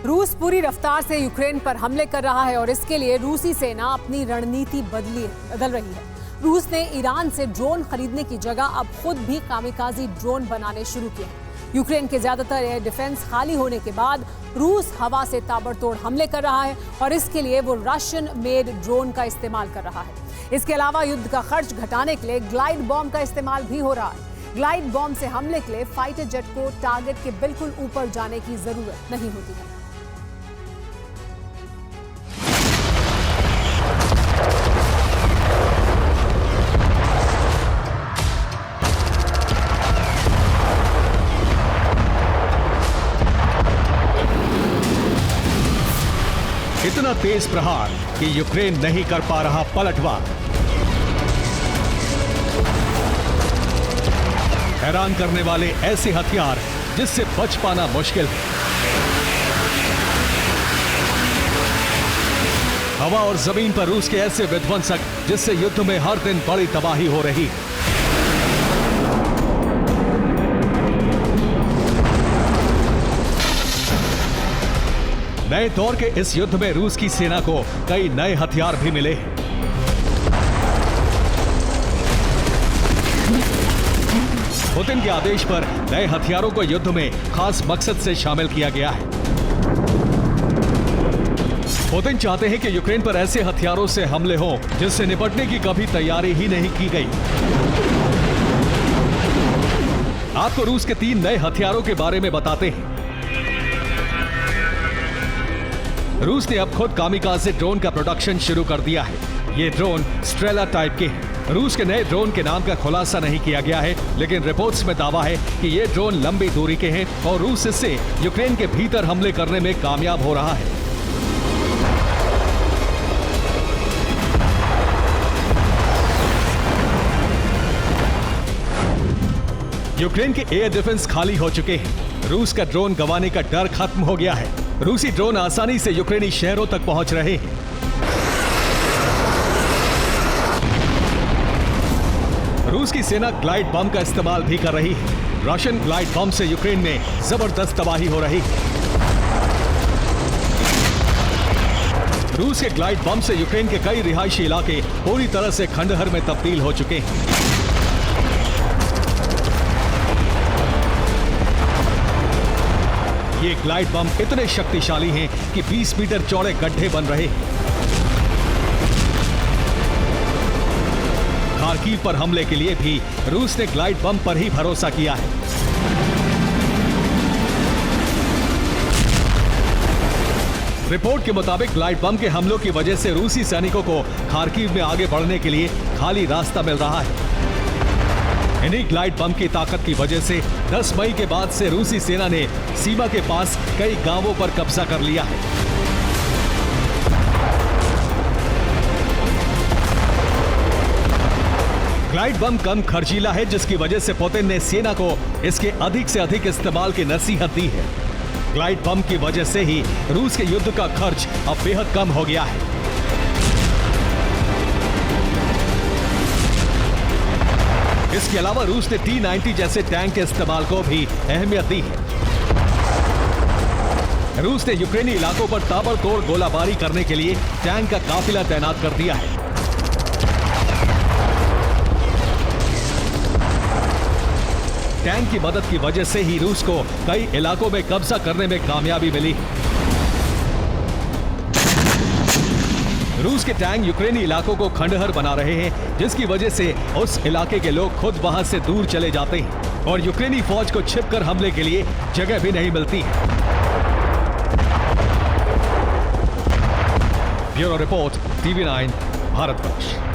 रूस पूरी रफ्तार से यूक्रेन पर हमले कर रहा है और इसके लिए रूसी सेना अपनी रणनीति बदल रही है। रूस ने ईरान से ड्रोन खरीदने की जगह अब खुद भी कामिकाजी ड्रोन बनाने शुरू किए हैं। यूक्रेन के ज्यादातर एयर डिफेंस खाली होने के बाद रूस हवा से ताबड़तोड़ हमले कर रहा है और इसके लिए वो रशियन मेड ड्रोन का इस्तेमाल कर रहा है। इसके अलावा युद्ध का खर्च घटाने के लिए ग्लाइड बॉम्ब का इस्तेमाल भी हो रहा है। ग्लाइड बॉम्ब से हमले के लिए फाइटर जेट को टारगेट के बिल्कुल ऊपर जाने की जरूरत नहीं होती है। इतना तेज प्रहार कि यूक्रेन नहीं कर पा रहा पलटवार। हैरान करने वाले ऐसे हथियार जिससे बच पाना मुश्किल है। हवा और जमीन पर रूस के ऐसे विध्वंसक जिससे युद्ध में हर दिन बड़ी तबाही हो रही। नए दौर के इस युद्ध में रूस की सेना को कई नए हथियार भी मिले हैं। पुतिन के आदेश पर नए हथियारों को युद्ध में खास मकसद से शामिल किया गया है। पुतिन चाहते हैं कि यूक्रेन पर ऐसे हथियारों से हमले हों जिससे निपटने की कभी तैयारी ही नहीं की गई। आपको रूस के 3 नए हथियारों के बारे में बताते हैं। रूस ने अब खुद कामिकाज़े ड्रोन का प्रोडक्शन शुरू कर दिया है। ये ड्रोन स्ट्रेला टाइप के हैं। रूस के नए ड्रोन के नाम का खुलासा नहीं किया गया है, लेकिन रिपोर्ट्स में दावा है कि ये ड्रोन लंबी दूरी के हैं और रूस इससे यूक्रेन के भीतर हमले करने में कामयाब हो रहा है। यूक्रेन के एयर डिफेंस खाली हो चुके हैं। रूस का ड्रोन गंवाने का डर खत्म हो गया है। रूसी ड्रोन आसानी से यूक्रेनी शहरों तक पहुंच रहे हैं। रूस की सेना ग्लाइड बम का इस्तेमाल भी कर रही है। रशियन ग्लाइड बम से यूक्रेन में जबरदस्त तबाही हो रही है। रूस के ग्लाइड बम से यूक्रेन के कई रिहायशी इलाके पूरी तरह से खंडहर में तब्दील हो चुके हैं। ये ग्लाइड बम इतने शक्तिशाली हैं कि 20 मीटर चौड़े गड्ढे बन रहे हैं। खार्किव पर हमले के लिए भी रूस ने ग्लाइड बम पर ही भरोसा किया है। रिपोर्ट के मुताबिक ग्लाइड बम के हमलों की वजह से रूसी सैनिकों को खार्किव में आगे बढ़ने के लिए खाली रास्ता मिल रहा है। इन्हीं ग्लाइड बम की ताकत की वजह से 10 मई के बाद से रूसी सेना ने सीमा के पास कई गांवों पर कब्जा कर लिया है। ग्लाइड बम कम खर्चीला है, जिसकी वजह से पुतिन ने सेना को इसके अधिक से अधिक इस्तेमाल की नसीहत दी है। ग्लाइड बम की वजह से ही रूस के युद्ध का खर्च अब बेहद कम हो गया है। इसके अलावा रूस ने T-90 जैसे टैंक के इस्तेमाल को भी अहमियत दी है। रूस ने यूक्रेनी इलाकों पर ताबड़तोड़ गोलाबारी करने के लिए टैंक का काफिला तैनात कर दिया है। टैंक की मदद की वजह से ही रूस को कई इलाकों में कब्जा करने में कामयाबी मिली। रूस के टैंक यूक्रेनी इलाकों को खंडहर बना रहे हैं, जिसकी वजह से उस इलाके के लोग खुद वहां से दूर चले जाते हैं और यूक्रेनी फौज को छिपकर हमले के लिए जगह भी नहीं मिलती। Bureau report, TV9, Bharatvarsh.